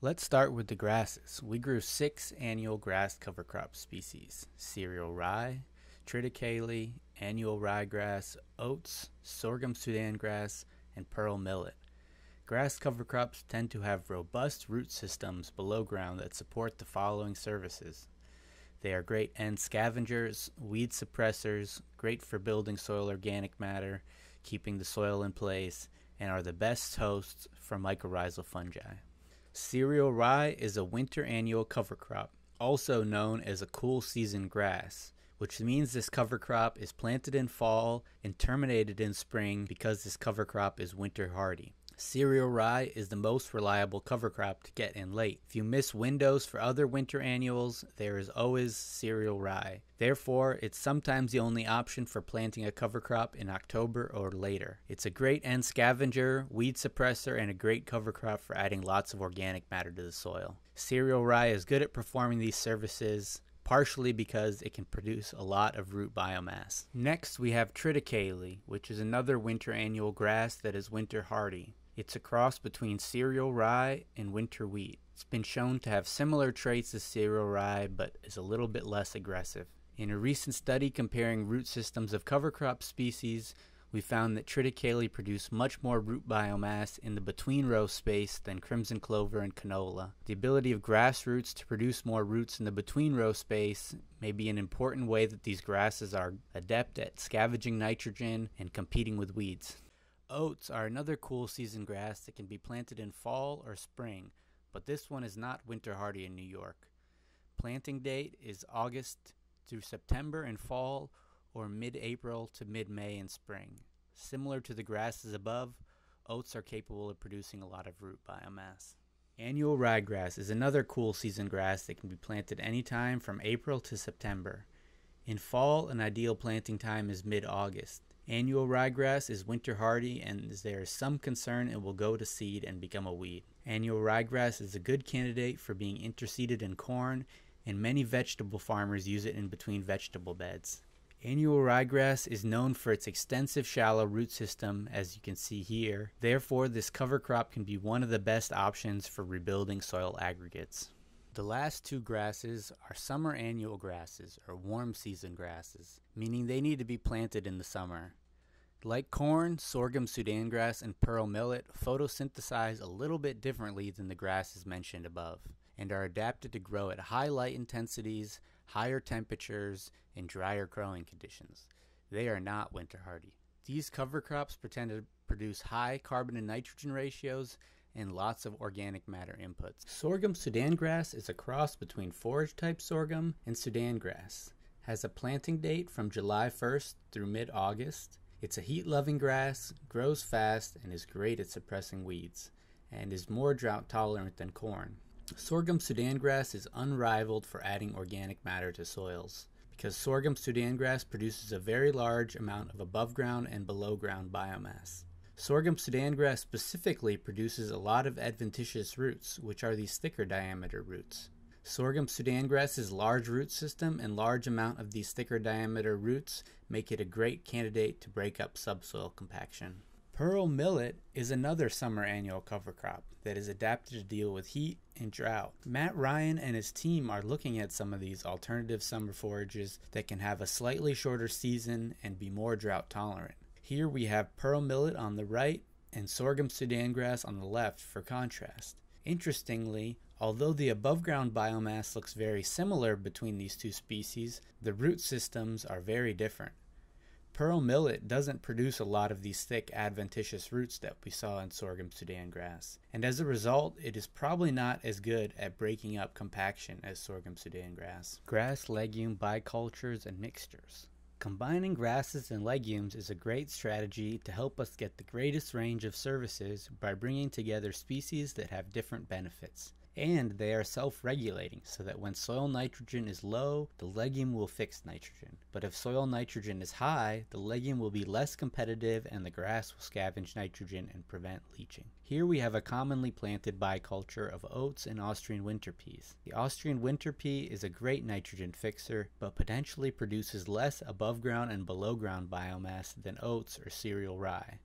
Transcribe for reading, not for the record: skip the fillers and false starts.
Let's start with the grasses. We grew 6 annual grass cover crop species: cereal rye, triticale, annual ryegrass, oats, sorghum Sudan grass, and pearl millet. Grass cover crops tend to have robust root systems below ground that support the following services. They are great end scavengers, weed suppressors, great for building soil organic matter, keeping the soil in place, and are the best hosts for mycorrhizal fungi. Cereal rye is a winter annual cover crop, also known as a cool season grass, which means this cover crop is planted in fall and terminated in spring because this cover crop is winter hardy. Cereal rye is the most reliable cover crop to get in late. If you miss windows for other winter annuals, there is always cereal rye. Therefore, it's sometimes the only option for planting a cover crop in October or later. It's a great end scavenger, weed suppressor, and a great cover crop for adding lots of organic matter to the soil. Cereal rye is good at performing these services, partially because it can produce a lot of root biomass. Next, we have triticale, which is another winter annual grass that is winter hardy. It's a cross between cereal rye and winter wheat. It's been shown to have similar traits as cereal rye, but is a little bit less aggressive. In a recent study comparing root systems of cover crop species, we found that triticale produced much more root biomass in the between row space than crimson clover and canola. The ability of grass roots to produce more roots in the between row space may be an important way that these grasses are adept at scavenging nitrogen and competing with weeds. Oats are another cool season grass that can be planted in fall or spring, but this one is not winter hardy in New York. Planting date is August through September in fall, or mid-April to mid-May in spring. Similar to the grasses above, oats are capable of producing a lot of root biomass. Annual ryegrass is another cool season grass that can be planted anytime from April to September. In fall, an ideal planting time is mid-August. Annual ryegrass is winter hardy, and there is some concern it will go to seed and become a weed. Annual ryegrass is a good candidate for being interseeded in corn, and many vegetable farmers use it in between vegetable beds. Annual ryegrass is known for its extensive shallow root system, as you can see here. Therefore, this cover crop can be one of the best options for rebuilding soil aggregates. The last two grasses are summer annual grasses, or warm season grasses, meaning they need to be planted in the summer. Like corn, sorghum Sudan grass, and pearl millet photosynthesize a little bit differently than the grasses mentioned above, and are adapted to grow at high light intensities, higher temperatures, and drier growing conditions. They are not winter hardy. These cover crops pretend to produce high carbon and nitrogen ratios and lots of organic matter inputs. Sorghum Sudan grass is a cross between forage-type sorghum and Sudan grass. Has a planting date from July 1st through mid-August. It's a heat-loving grass, grows fast, and is great at suppressing weeds, and is more drought-tolerant than corn. Sorghum Sudan grass is unrivaled for adding organic matter to soils, because sorghum Sudan grass produces a very large amount of above-ground and below-ground biomass. Sorghum Sudan grass specifically produces a lot of adventitious roots, which are these thicker diameter roots. Sorghum Sudan grass's large root system and large amount of these thicker diameter roots make it a great candidate to break up subsoil compaction. Pearl millet is another summer annual cover crop that is adapted to deal with heat and drought. Matt Ryan and his team are looking at some of these alternative summer forages that can have a slightly shorter season and be more drought tolerant. Here we have pearl millet on the right and sorghum Sudan grass on the left for contrast. Interestingly, although the above ground biomass looks very similar between these two species, the root systems are very different. Pearl millet doesn't produce a lot of these thick adventitious roots that we saw in sorghum Sudan grass, and as a result, it is probably not as good at breaking up compaction as sorghum Sudan grass. Grass legume bicultures and mixtures. Combining grasses and legumes is a great strategy to help us get the greatest range of services by bringing together species that have different benefits. And they are self-regulating, so that when soil nitrogen is low, the legume will fix nitrogen. But if soil nitrogen is high, the legume will be less competitive and the grass will scavenge nitrogen and prevent leaching. Here we have a commonly planted biculture of oats and Austrian winter peas. The Austrian winter pea is a great nitrogen fixer, but potentially produces less above ground and below ground biomass than oats or cereal rye.